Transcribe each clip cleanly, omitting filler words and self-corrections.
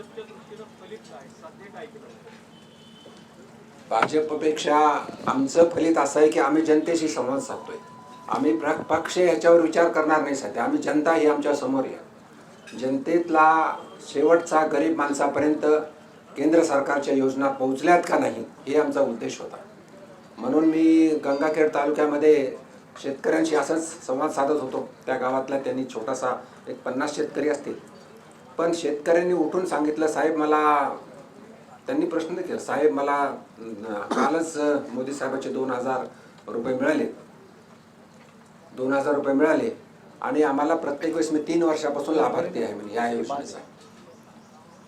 भाजपच्या दृष्टीनं फलित काय साध्य काय केलं? भाजपपेक्षा आमचं फलित असं आहे की आम्ही जनतेशी संवाद साधतोय. आम्ही पक्ष याच्यावर विचार करणार नाही. सध्या आम्ही जनता ही आमच्या समोर आहे. जनतेतला शेवटचा गरीब माणसापर्यंत केंद्र सरकारच्या योजना पोहोचल्यात का नाही हे आमचा उद्देश होता. म्हणून मी गंगाखेड तालुक्यामध्ये शेतकऱ्यांशी असंच संवाद साधत होतो. त्या गावातल्या त्यांनी छोटासा एक 50 शेतकरी असतील, पण शेतकऱ्यांनी उठून सांगितलं, साहेब मला, त्यांनी प्रश्न केला, साहेब मला कालच मोदी साहेबांचे 2000 रुपये मिळाले, 2000 रुपये मिळाले आणि आम्हाला प्रत्येक वेळेस मी 3 वर्षापासून लाभार्थी आहे म्हणजे या योजनेचा.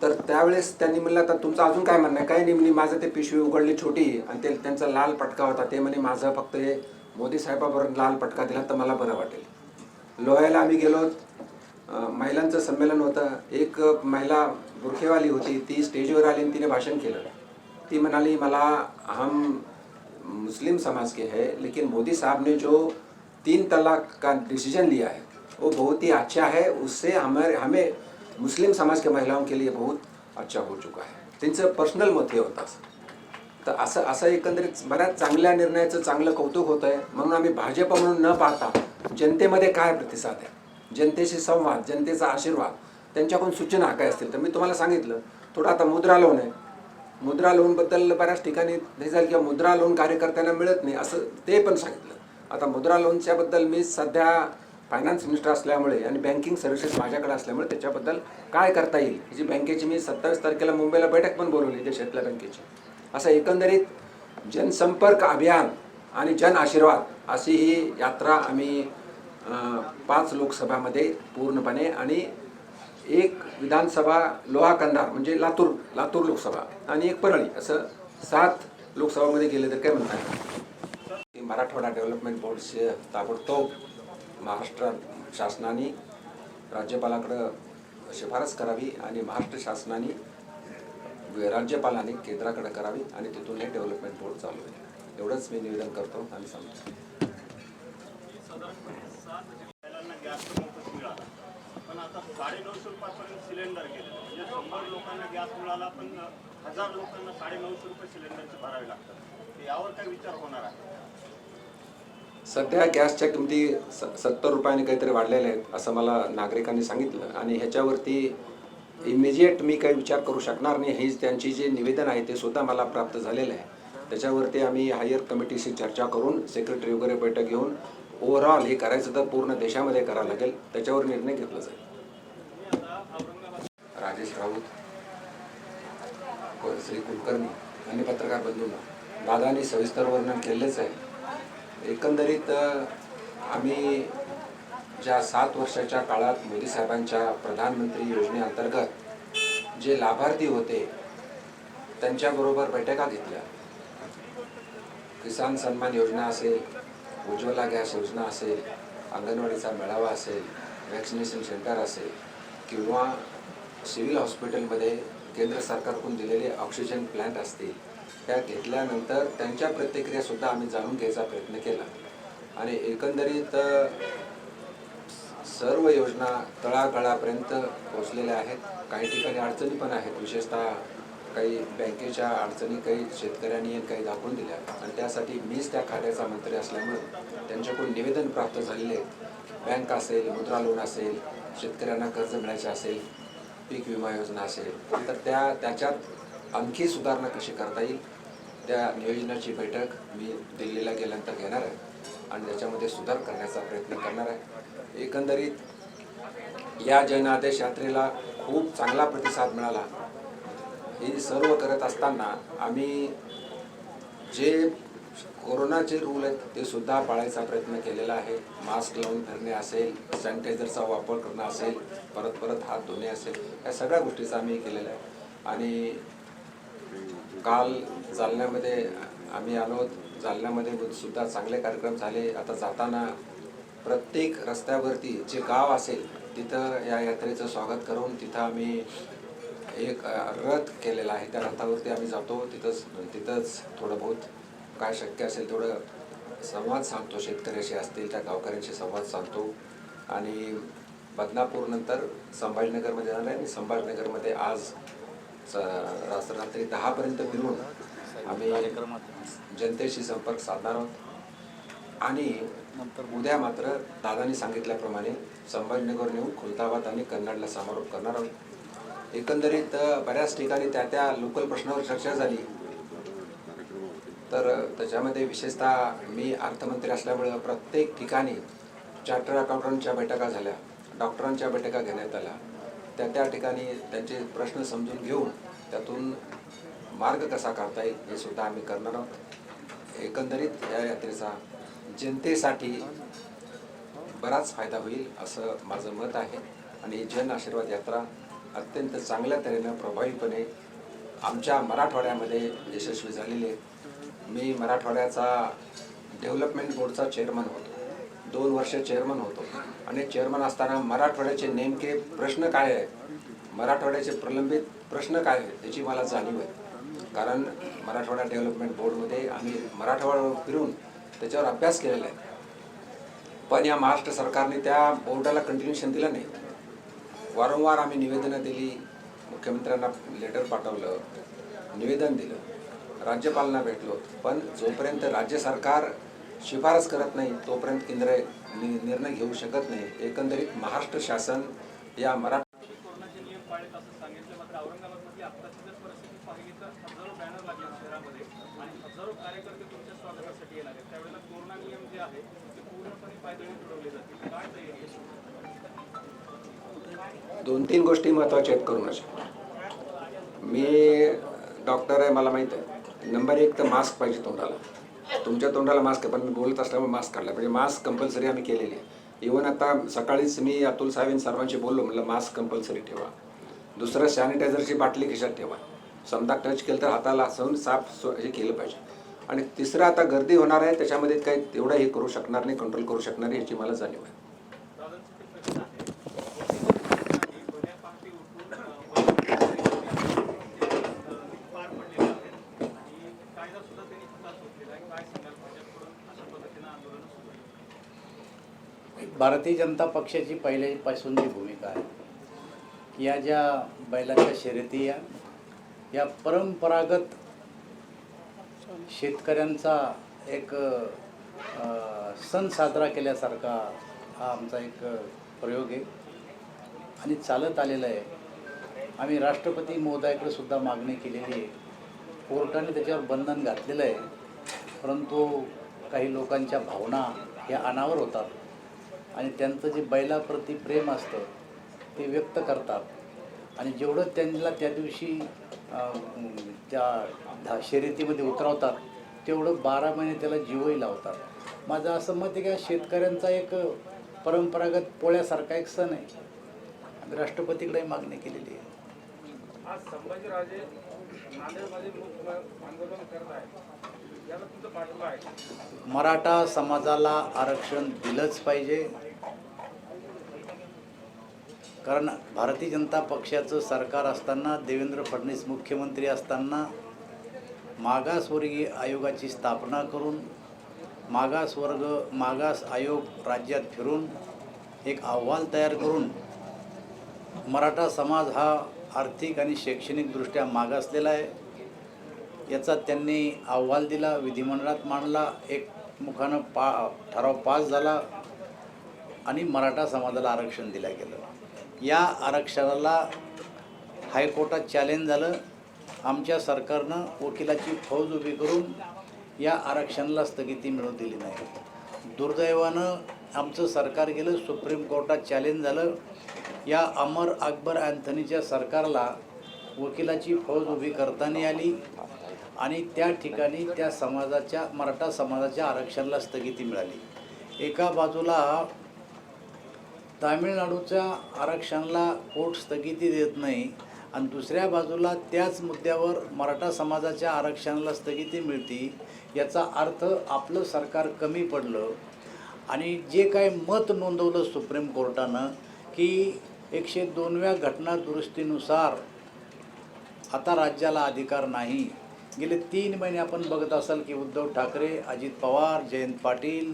तर त्यावेळेस त्यांनी म्हणलं, आता तुमचं अजून काय म्हणणं आहे? काही नाही म्हणे, माझं ते पिशवी उघडली छोटी आणि ते त्यांचा लाल पटका होता, ते म्हणे माझं फक्त हे मोदी साहेबाबरोबर लाल पटका दिला तर मला बरं वाटेल. लोह्याला आम्ही गेलो, महिलांचं संमेलन होतं. एक महिला बुरखेवाली होती, ती स्टेजवर आली आणि तिने भाषण केलं. ती म्हणाली, मला हम मुस्लिम समाज के हैं लेकिन मोदी साहब ने जो 3 तलाक का डिसीजन लिया है वो बहुत ही अच्छा है, उससे हमें मुस्लिम समाज के महिलाओं के लिए बहुत अच्छा हो चुका है. त्यांचं पर्सनल मत हे होतं. तर असं एकंदरीत बऱ्याच चांगल्या निर्णयाचं चांगलं कौतुक होतं आहे. म्हणून आम्ही भाजप म्हणून न पाहता जनतेमध्ये काय प्रतिसाद आहे, जनतेशी संवाद, जनतेचा आशीर्वाद, त्यांच्याकडून सूचना काय असतील तर मी तुम्हाला सांगितलं. थोडं आता मुद्रा लोन आहे, मुद्रा लोनबद्दल बऱ्याच ठिकाणी हे झालं किंवा मुद्रा लोन कार्यकर्त्यांना मिळत नाही असं ते पण सांगितलं. आता मुद्रा लोनच्याबद्दल मी सध्या फायनान्स मिनिस्टर असल्यामुळे आणि बँकिंग सर्व्हिसेस माझ्याकडे असल्यामुळे त्याच्याबद्दल काय करता येईल ह्याची बँकेची मी 27 तारखेला मुंबईला बैठक पण बोलवली देशातल्या बँकेची. असं एकंदरीत जनसंपर्क अभियान आणि जन आशीर्वाद अशी ही यात्रा आम्ही 5 लोकसभामध्ये पूर्णपणे आणि 1 विधानसभा लोहा कंधार म्हणजे लातूर लोकसभा आणि 1 परळी असं 7 लोकसभामध्ये गेले तर काय म्हणतात. मराठवाडा डेव्हलपमेंट बोर्डचे ताबडतोब महाराष्ट्र शासनाने राज्यपालाकडं शिफारस करावी आणि महाराष्ट्र शासनाने राज्यपालाने केंद्राकडे करावी आणि तिथून हे डेव्हलपमेंट बोर्ड चालू आहे. एवढंच मी निवेदन करतो आणि सांगतो. गॅस मोफत मिळाला, पण आता 950 रुपयापर्यंत सिलेंडर गेले. म्हणजे 100 लोकांना गॅस मिळाला, पण 1000 लोकांना 950 रुपये सिलेंडरचे भरावे लागतात. यावर काय विचार होणार आहे? सध्या गॅसच्या किमती 70 रुपयांनी काहीतरी वाढलेल्या आहेत असं मला नागरिकांनी सांगितलं आणि ह्याच्यावरती इमिजिएट मी काही विचार करू शकणार नाही. ही त्यांची जे निवेदन आहे ते सुद्धा मला प्राप्त झालेलं आहे. त्याच्यावरती आम्ही हायर कमिटीशी चर्चा करून सेक्रेटरी वगैरे बैठक घेऊन ओव्हरऑल हे करायचं तर पूर्ण देशामध्ये करावं लागेल, त्याच्यावर निर्णय घेतला जाईल. राजेश राऊत, श्री कुलकर्णी आणि पत्रकार बंधूंना दादांनी सविस्तर वर्णन केलेच आहे. एकंदरीत आम्ही ज्या 7 वर्षाच्या काळात मोदी साहेबांच्या प्रधानमंत्री योजनेअंतर्गत जे लाभार्थी होते त्यांच्याबरोबर बैठका घेतल्या. किसान सन्मान योजना असेल, उज्ज्वला गॅस योजना असेल, अंगणवाडीचा मेळावा असेल, वॅक्सिनेशन सेंटर असेल किंवा सिव्हिल हॉस्पिटलमध्ये केंद्र सरकारकडून दिलेले ऑक्सिजन प्लांट असतील, त्या घेतल्यानंतर त्यांच्या प्रतिक्रियासुद्धा आम्ही जाणून घ्यायचा प्रयत्न केला आणि एकंदरीत सर्व योजना तळागाळापर्यंत पोहोचलेल्या आहेत. काही ठिकाणी अडचणी पण आहेत, विशेषतः काही बँकेच्या अडचणी काही शेतकऱ्यांनी काही दाखवून दिल्या आणि त्यासाठी मीच त्या खात्याचा मंत्री असल्यामुळे त्यांच्याकडून निवेदन प्राप्त झालेले आहेत. बँक असेल, मुद्रा लोन असेल, शेतकऱ्यांना कर्ज मिळायचे असेल, पीक विमा योजना असेल, तर त्याच्यात आणखी सुधारणा कशी करता येईल त्या नियोजनाची बैठक मी दिल्लीला गेल्यानंतर घेणार आहे आणि त्याच्यामध्ये सुधार करण्याचा प्रयत्न करणार आहे. एकंदरीत या जनादेश यात्रेला खूप चांगला प्रतिसाद मिळाला. हे सर्व करत असताना आम्ही जे कोरोनाचे रूल आहेत ते सुद्धा पाळायचा प्रयत्न केलेला आहे. मास्क लावून फिरणे असेल, सॅनिटायझरचा वापर करणं असेल, परत हात धुणे असेल, या सगळ्या गोष्टीचा आम्ही केलेला आहे. आणि काल जालन्यामध्ये आम्ही आलो, जालन्यामध्ये सुद्धा चांगले कार्यक्रम झाले. आता जाताना प्रत्येक रस्त्यावरती जे गाव असेल तिथं या यात्रेचं स्वागत करून तिथं आम्ही एक रथ केलेला आहे. त्या रथावरती आम्ही जातो, तिथंच थोडं बहुत काय शक्य असेल तेवढं संवाद साधतो. शेतकऱ्याशी असतील त्या गावकऱ्यांशी संवाद साधतो आणि बदनापूर नंतर संभाजीनगरमध्ये जाणार आहे आणि संभाजीनगरमध्ये आज रात्री 10पर्यंत फिरून आम्ही जनतेशी संपर्क साधणार आहोत आणि उद्या मात्र दादांनी सांगितल्याप्रमाणे संभाजीनगर नेऊन खुलताबाद आणि कन्नडला समारोप करणार आहोत. एकंदरीत बऱ्याच ठिकाणी त्या लोकल प्रश्नावर चर्चा झाली. तर त्याच्यामध्ये विशेषतः मी अर्थमंत्री असल्यामुळे प्रत्येक ठिकाणी चार्टर्ड अकाउंटंटच्या बैठका झाल्या, डॉक्टरांच्या बैठका घेण्यात आल्या. त्या ठिकाणी त्यांचे प्रश्न समजून घेऊन त्यातून मार्ग कसा काढता येईल हे सुद्धा आम्ही करणार आहोत. एकंदरीत या यात्रेचा जनतेसाठी बराच फायदा होईल असं माझं मत आहे आणि जन आशीर्वाद यात्रा अत्यंत चांगल्या तऱ्हेनं प्रभावीपणे आमच्या मराठवाड्यामध्ये यशस्वी झालेली आहे. मी मराठवाड्याचा डेव्हलपमेंट बोर्डचा चेअरमन होतो, 2 वर्ष चेअरमन होतो आणि चेअरमन असताना मराठवाड्याचे नेमके प्रश्न काय आहेत, मराठवाड्याचे प्रलंबित प्रश्न काय आहेत याची मला जाणीव आहे. कारण मराठवाडा डेव्हलपमेंट बोर्डमध्ये आम्ही मराठवाड्यावर फिरून त्याच्यावर अभ्यास केलेला आहे. पण या महाराष्ट्र सरकारने त्या बोर्डाला कंटिन्युएशन दिलं नाही. वारंवार आम्ही निवेदनं दिली, मुख्यमंत्र्यांना लेटर पाठवलं, निवेदन दिलं, राज्यपालांना भेटलो, पण जोपर्यंत राज्य सरकार शिफारस करत नाही तोपर्यंत केंद्र निर्णय घेऊ शकत नाही. एकंदरीत महाराष्ट्र शासन या कोरोनाचे नियम पाळत असं सांगितलं, मात्र औरंगाबादमध्ये आत्ताची जर परिस्थिती पाहिली तर हजारो बॅनर लागले शहरामध्ये आणि हजारो कार्यकर्ते तुमच्या स्वागतासाठी येणार आहेत. त्यावेळेला कोरोना नियम जे आहे ते पूर्णपणे पायदळी तुडवले जातील. काय तयारी आहे? 2-3 गोष्टी महत्त्वाच्या आहेत करोनाच्या. मी डॉक्टर आहे, मला माहीत आहे. नंबर 1 तर मास्क पाहिजे तोंडाला. तुमच्या तोंडाला मास्क आहे, पण मी बोलत असल्यामुळे मास्क काढला. म्हणजे मास्क कंपल्सरी आम्ही केलेली आहे. इव्हन आता सकाळीच मी अतुल साहेब सर्वांशी बोललो, म्हटलं मास्क कंपल्सरी ठेवा. दुसरं सॅनिटायझरची बाटली खिशात ठेवा. समजा टच केलं तर हाताला असं साफ हे केलं पाहिजे. आणि तिसरं आता गर्दी होणार आहे, त्याच्यामध्ये काही एवढं हे करू शकणार नाही, कंट्रोल करू शकणार नाही याची मला जाणीव आहे. भारतीय जनता पक्षाची पहिल्यापासूनची भूमिका आहे की या ज्या बैलाच्या शर्यती या परंपरागत शेतकऱ्यांचा एक सण साजरा केल्यासारखा हा आमचा एक प्रयोग आहे आणि चालत आलेला आहे. आम्ही राष्ट्रपती महोदयाकडे सुद्धा मागणी केलेली आहे. कोर्टाने त्याच्यावर बंधन घातलेलं आहे, परंतु काही लोकांच्या भावना ह्या अनावर होतात आणि त्यांचं जे बैलाप्रती प्रेम असतं ते व्यक्त करतात आणि जेवढं त्यांना त्या दिवशी त्या शर्यतीमध्ये उतरवतात तेवढं 12 महिने त्याला जीवही लावतात. माझं असं मत आहे की शेतकऱ्यांचा एक परंपरागत पोळ्यासारखा एक सण आहे. आम्ही राष्ट्रपतीकडे मागणी केलेली आहे. आज संभाजीराजे नांदेडमध्ये मुक्त आंदोलन करत आहेत, याला तुमचा पाठिंबा आहे? मराठा समाजाला आरक्षण दिलंच पाहिजे, कारण भारतीय जनता पक्षाचं सरकार असताना, देवेंद्र फडणवीस मुख्यमंत्री असताना मागासवर्गीय आयोगाची स्थापना करून मागास आयोग राज्यात फिरून एक अहवाल तयार करून मराठा समाज हा आर्थिक आणि शैक्षणिकदृष्ट्या मागासलेला आहे याचा त्यांनी अहवाल दिला, विधिमंडळात मांडला, एकमुखानं ठराव पास झाला आणि मराठा समाजाला आरक्षण दिलं गेलं. या आरक्षणाला हायकोर्टात चॅलेंज झालं. आमच्या सरकारनं वकिलाची फौज उभी करून या आरक्षणाला स्थगिती मिळवून दिली नाही. दुर्दैवानं आमचं सरकार गेलं, सुप्रीम कोर्टात चॅलेंज झालं. या अमर अकबर अँथनीच्या सरकारला वकिलाची फौज उभी करता नाही आली आणि त्या ठिकाणी त्या समाजाच्या मराठा समाजाच्या आरक्षणाला स्थगिती मिळाली. एका बाजूला तामिळनाडूच्या आरक्षणाला कोर्ट स्थगिती देत नाही आणि दुसऱ्या बाजूला त्याच मुद्द्यावर मराठा समाजाच्या आरक्षणाला स्थगिती मिळते. याचा अर्थ आपलं सरकार कमी पडलं आणि जे काय मत नोंदवलं सुप्रीम कोर्टानं की 102व्या घटना दुरुस्तीनुसार आता राज्याला अधिकार नाही, गेले 3 महिने आपण बघत असाल की उद्धव ठाकरे, अजित पवार, जयंत पाटील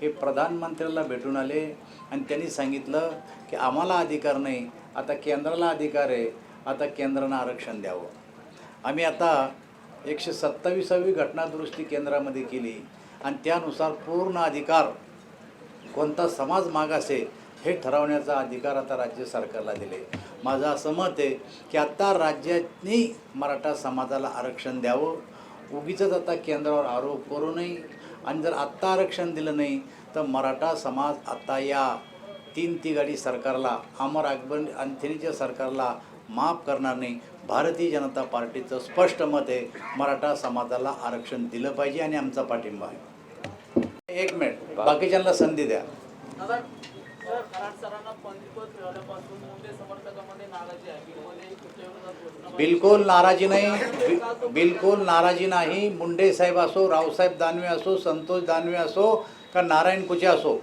हे प्रधानमंत्र्याला भेटून आले आणि त्यांनी सांगितलं की आम्हाला अधिकार नाही, आता केंद्राला अधिकार आहे, आता केंद्रानं आरक्षण द्यावं. आम्ही आता 127वी घटनादुरुस्ती केंद्रामध्ये केली आणि त्यानुसार पूर्ण अधिकार कोणता समाज मागास आहे हे ठरवण्याचा अधिकार आता राज्य सरकारला दिले. माझं असं मत आहे की आत्ता राज्यांनी मराठा समाजाला आरक्षण द्यावं, उगीचच आता केंद्रावर आरोप करू नये. आणि जर आत्ता आरक्षण दिलं नाही तर मराठा समाज आता या 3 तिघाडी सरकारला, अमर अकबर अंथनीच्या सरकारला माफ करणार नाही. भारतीय जनता पार्टीचं स्पष्ट मत आहे, मराठा समाजाला आरक्षण दिलं पाहिजे आणि आमचा पाठिंबा आहे. 1 मिनिट, बाकीच्यांना संधी द्या. दादा, सर, कराड सरांना पंतप्रधान मिळाल्यापासून मुंडे समर्थकांमध्ये नाराजी आहे. बिलमध्ये तुमच्या विरोधात घोषणा बिलकुल नाराजी नाही, बिलकुल नाराजी नाही. मुंडे साहेब असो, रावसाहेब दानवे असो, संतोष दानवे असो का नारायण कुचे असो,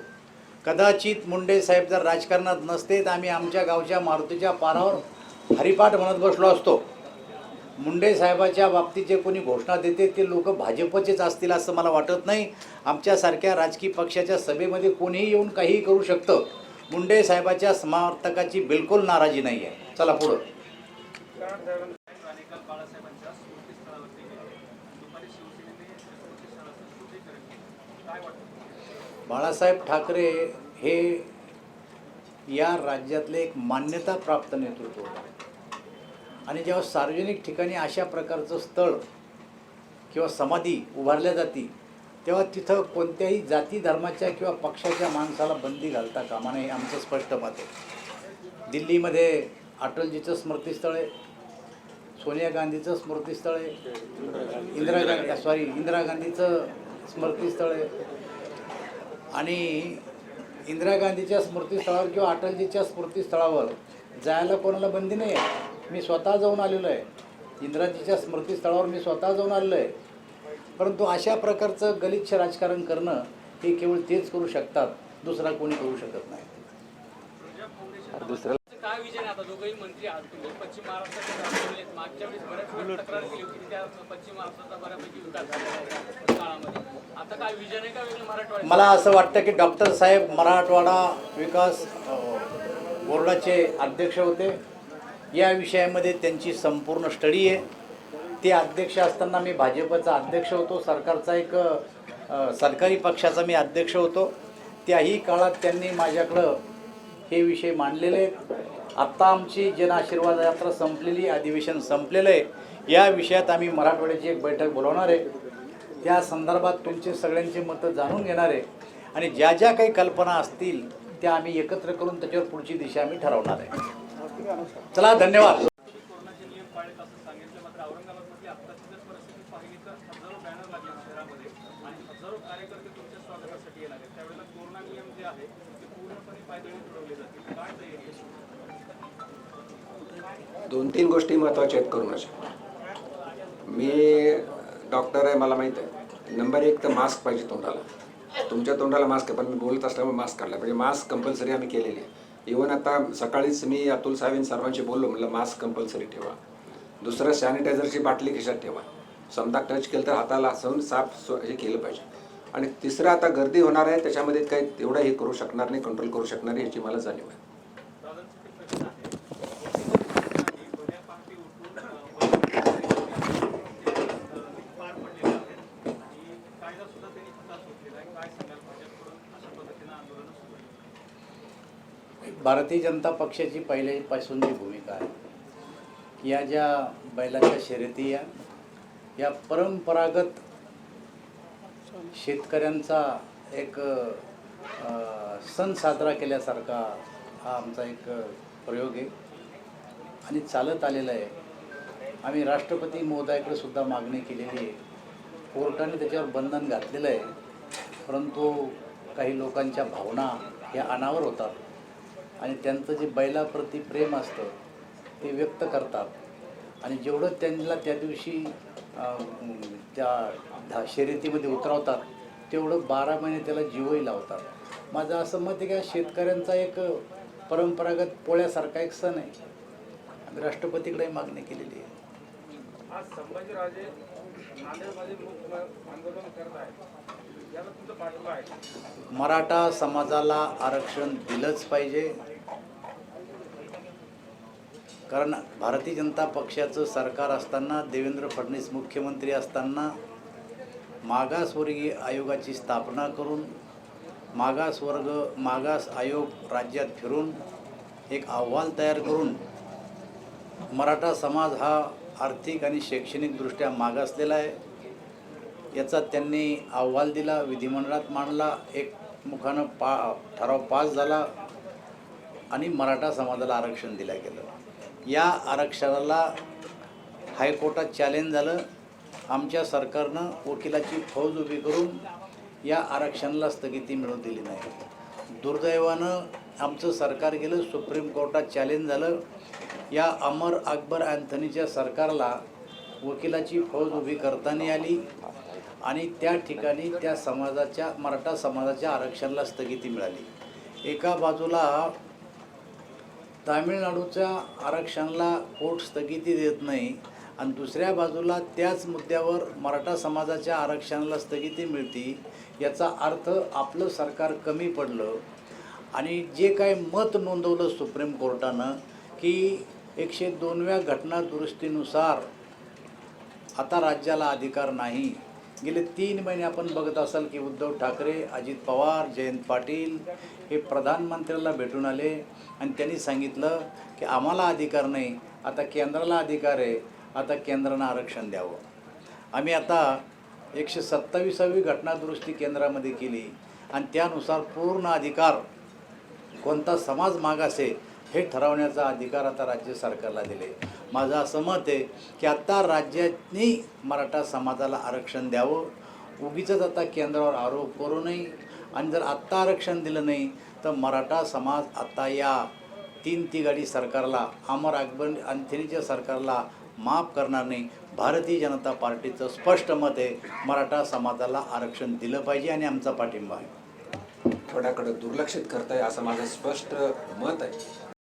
कदाचित मुंडे साहेब जर राजकारणात नसते तर आम्ही आमच्या गावच्या मारुतीच्या पारावर हरिपाठ म्हणत बसलो असतो. मुंडे साहेबाच्या बाबतीत जे कोणी घोषणा देते ते लोक भाजपचेच असतील असं मला वाटत नाही. आमच्यासारख्या राजकीय पक्षाच्या सभेमध्ये कोणीही येऊन काहीही करू शकतं. मुंडे साहेबाच्या समर्थकाची बिलकुल नाराजी नाही आहे. चला पुढं. राणेकाल बाळासाहेबांच्या स्मृतीस्थळावरती गेले. दुपारी शिवसेनेने स्मृतीस्थळाचं शुद्धीकरण केलं. काय वाटतं? बाळासाहेब ठाकरे हे या राज्यातले एक मान्यताप्राप्त नेतृत्व होते आणि जेव्हा सार्वजनिक ठिकाणी अशा प्रकारचं स्थळ किंवा समाधी उभारल्या जाती तेव्हा तिथं कोणत्याही जाती धर्माच्या किंवा पक्षाच्या माणसाला बंदी घालता कामा नये, आमचं स्पष्ट मत आहे. दिल्लीमध्ये अटलजीचं स्मृतीस्थळ आहे, सोनिया गांधीचं स्मृतीस्थळ आहे, इंदिरा गांधीचं स्मृतीस्थळ आहे. आणि इंदिरा गांधीच्या स्मृतीस्थळावर किंवा अटलजीच्या स्मृतीस्थळावर जायला कोणाला बंदी नाही आहे. मी स्वतः जाऊन आलेलो आहे. इंदिराजीच्या स्मृतीस्थळावर मी स्वतः जाऊन आलेलो आहे. परंतु अशा प्रकारचं गलिच्छ राजकारण करणं हे केवळ तेच करू शकतात, दुसरा कोणी करू शकत नाही. काय विजन आहे आता? दोघंही मंत्री आहात तुम्ही, पश्चिम महाराष्ट्राचे मागच्या वेळेस बऱ्याच वेळा तक्रार केली होती की त्या पश्चिम महाराष्ट्राचा बऱ्यापैकी विकास झालेला आहे त्या काळामध्ये. आता काय विजन आहे का वेगळं मराठवाड्यात? मला असं वाटतं की डॉक्टर साहेब मराठवाडा विकास बोर्डाचे अध्यक्ष होते. या विषयामध्ये त्यांची संपूर्ण स्टडी आहे. ते अध्यक्ष असताना मी भाजपचा अध्यक्ष होतो, सरकारचा एक सरकारी पक्षाचा मी अध्यक्ष होतो. त्याही काळात त्यांनी माझ्याकडं हे विषय मांडलेले आहेत. आत्ता आमची जनआशीर्वाद यात्रा संपलेली, अधिवेशन संपलेलं आहे. या विषयात आम्ही मराठवाड्याची एक बैठक बोलवणार आहे. त्या संदर्भात तुमचे सगळ्यांचे मतं जाणून घेणार आहे आणि ज्या ज्या काही कल्पना असतील त्या आम्ही एकत्र करून त्याच्यावर पुढची दिशा आम्ही ठरवणार आहे. चला, धन्यवाद. तुम्ही कोरोनाचे नियम पाळत असं सांगितलं, मात्र औरंगाबादमध्ये आत्ताची जर परिस्थिती पाहिली तर हजारो बॅनर लागले शहरामध्ये आणि हजारो कार्यकर्ते तुमच्या स्वागतासाठी येणार आहेत. त्यावेळेला कोरोना नियम जे आहे ते पूर्णपणे पायदळी तुडवले जातील. काय तयारी आहे? 2-3 गोष्टी महत्त्वाच्या आहेत करोनाच्या. मी डॉक्टर आहे, मला माहीत आहे. नंबर 1 तर मास्क पाहिजे तोंडाला. तुमच्या तोंडाला मास्क आहे, पण मी बोलत असल्यामुळे मास्क काढला म्हणजे मास्क कंपल्सरी आम्ही केलेली आहे. इव्हन आता सकाळीच मी अतुल साहेब सर्वांशी बोललो, म्हटलं मास्क कंपल्सरी ठेवा. दुसरं सॅनिटायझरची बाटली खिशात ठेवा. समजा टच केलं तर हाताला असं साफ हे केलं पाहिजे. आणि तिसरं आता गर्दी होणार आहे, त्याच्यामध्ये काही तेवढं हे करू शकणार नाही, कंट्रोल करू शकणार नाही, याची मला जाणीव आहे. भारतीय जनता पक्षाची पहिल्यापासूनची भूमिका आहे की या ज्या बैलाच्या शर्यती या परंपरागत शेतकऱ्यांचा एक सण साजरा केल्यासारखा हा आमचा एक प्रयोग आहे आणि चालत आलेला आहे. आम्ही राष्ट्रपती महोदयाकडे सुद्धा मागणी केलेली आहे. कोर्टाने त्याच्यावर बंधन घातलेलं आहे, परंतु काही लोकांच्या भावना ह्या अनावर होतात आणि त्यांचं जे बैलाप्रती प्रेम असतं ते व्यक्त करतात आणि जेवढं त्यांना त्या दिवशी त्या शर्यतीमध्ये उतरवतात तेवढं 12 महिने त्याला जीवही लावतात. माझं असं मत आहे की शेतकऱ्यांचा एक परंपरागत पोळ्यासारखा एक सण आहे. आम्ही राष्ट्रपतीकडे मागणी केलेली आहे. आज संभाजीराजे नांदेडमध्ये मुक्त आंदोलन करत आहेत, याला तुमचा पाठिंबा आहे? मराठा समाजाला आरक्षण दिलंच पाहिजे, कारण भारतीय जनता पक्षाचं सरकार असताना, देवेंद्र फडणवीस मुख्यमंत्री असताना मागासवर्गीय आयोगाची स्थापना करून मागास आयोग राज्यात फिरून एक अहवाल तयार करून मराठा समाज हा आर्थिक आणि शैक्षणिकदृष्ट्या मागासलेला आहे याचा त्यांनी अहवाल दिला, विधिमंडळात मांडला, एकमुखानं ठराव पास झाला आणि मराठा समाजाला आरक्षण दिलं गेलं। या आरक्षणाला हायकोर्टात चॅलेंज झालं। आमच्या सरकारनं वकिलाची फौज उभी करून या आरक्षणाला स्थगिती मिळवून दिली नाही। दुर्दैवानं आमचं सरकार गेलं, सुप्रीम कोर्टात चॅलेंज झालं। या अमर अकबर अँथनीच्या सरकारला वकिलाची फौज उभी करता नाही आली आणि त्या ठिकाणी त्या समाजाच्या, मराठा समाजाच्या आरक्षणाला स्थगिती मिळाली। एका बाजूला तामिळनाडूच्या आरक्षणाला कोर्ट स्थगिती देत नाही आणि दुसऱ्या बाजूला त्याच मुद्द्यावर मराठा समाजाच्या आरक्षणाला स्थगिती मिळते। याचा अर्थ आपलं सरकार कमी पडलं आणि जे काय मत नोंदवलं सुप्रीम कोर्टानं की 102व्या घटना दुरुस्तीनुसार आता राज्याला अधिकार नाही। गेले 3 महिने आपण बघत असाल की उद्धव ठाकरे, अजित पवार, जयंत पाटील हे प्रधानमंत्र्याला भेटून आले आणि त्यांनी सांगितलं की आम्हाला अधिकार नाही, आता केंद्राला अधिकार आहे, आता केंद्रानं आरक्षण द्यावं। आम्ही आता 127वी घटना दुरुस्ती केंद्रामध्ये केली आणि त्यानुसार पूर्ण अधिकार कोणता समाज मागास आहे हे ठरवण्याचा अधिकार आता राज्य सरकारला दिले। माझं असं मत आहे की आता राज्यांनी मराठा समाजाला आरक्षण द्यावं, उगीचच आता केंद्रावर आरोप करू नये आणि जर आत्ता आरक्षण दिलं नाही तर मराठा समाज आता या 3 तिघाडी सरकारला, अमर अकबर अँथनीच्या सरकारला माफ करणार नाही। भारतीय जनता पार्टीचं स्पष्ट मत आहे, मराठा समाजाला आरक्षण दिलं पाहिजे आणि आमचा पाठिंबा आहे। थोड्याकडे दुर्लक्षित करताय असं माझं स्पष्ट मत आहे।